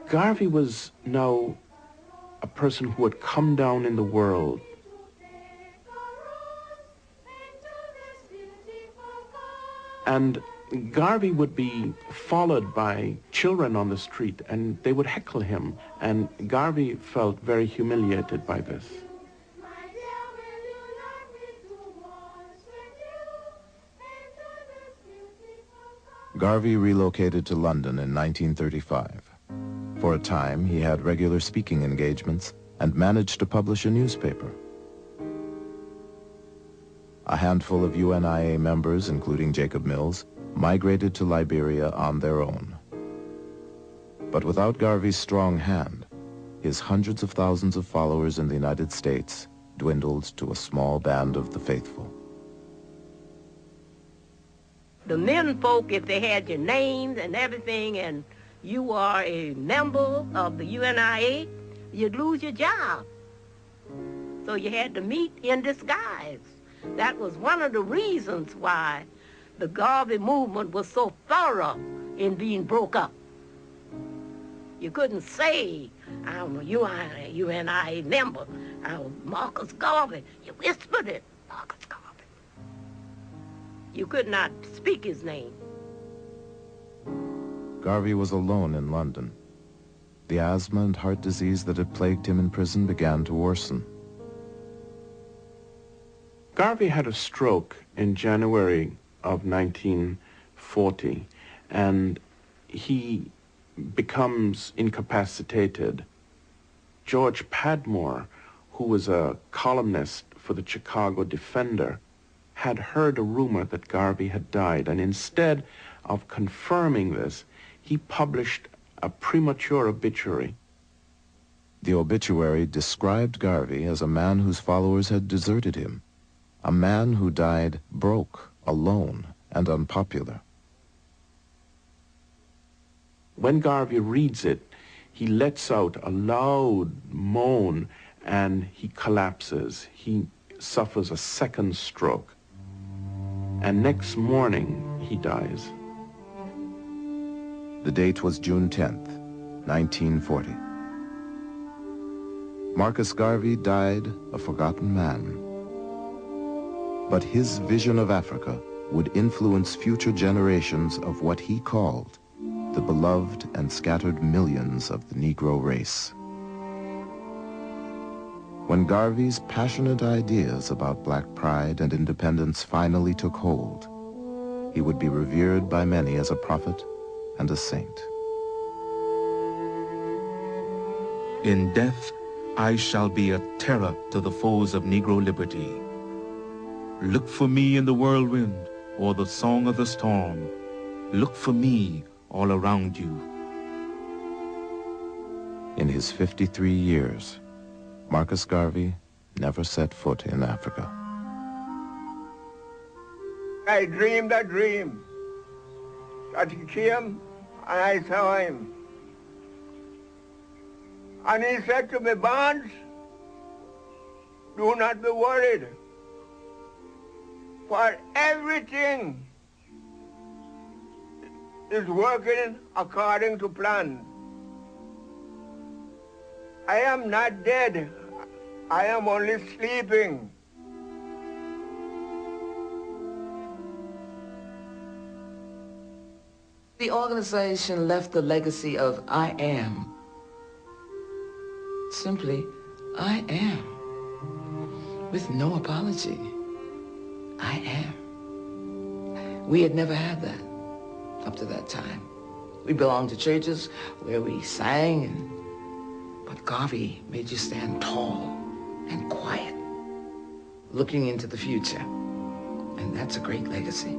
Garvey was now a person who had come down in the world. And Garvey would be followed by children on the street, and they would heckle him, and Garvey felt very humiliated by this. Garvey relocated to London in 1935. For a time, he had regular speaking engagements and managed to publish a newspaper. A handful of UNIA members, including Jacob Mills, migrated to Liberia on their own. But without Garvey's strong hand, his hundreds of thousands of followers in the United States dwindled to a small band of the faithful. The men folk, if they had your names and everything, and you are a member of the UNIA, you'd lose your job. So you had to meet in disguise. That was one of the reasons why the Garvey movement was so thorough in being broke up. You couldn't say, I'm a UNIA member, I'm Marcus Garvey. You whispered it, Marcus Garvey. You could not speak his name. Garvey was alone in London. The asthma and heart disease that had plagued him in prison began to worsen. Garvey had a stroke in January of 1940, and he becomes incapacitated. George Padmore, who was a columnist for the Chicago Defender, had heard a rumor that Garvey had died, and instead of confirming this, he published a premature obituary. The obituary described Garvey as a man whose followers had deserted him, a man who died broke, alone, and unpopular. When Garvey reads it, he lets out a loud moan and he collapses. He suffers a second stroke. And next morning, he dies. The date was June 10th, 1940. Marcus Garvey died a forgotten man. But his vision of Africa would influence future generations of what he called the beloved and scattered millions of the Negro race. When Garvey's passionate ideas about black pride and independence finally took hold, he would be revered by many as a prophet and a saint. In death, I shall be a terror to the foes of Negro liberty. Look for me in the whirlwind or the song of the storm. Look for me all around you. In his 53 years, Marcus Garvey never set foot in Africa. I dreamed a dream that he came and I saw him. And he said to me, Barnes, do not be worried, for everything is working according to plan. I am not dead. I am only sleeping. The organization left the legacy of I am. Simply, I am. With no apology. I am. We had never had that up to that time. We belonged to churches where we sang, but Garvey made you stand tall and quiet, looking into the future. And that's a great legacy.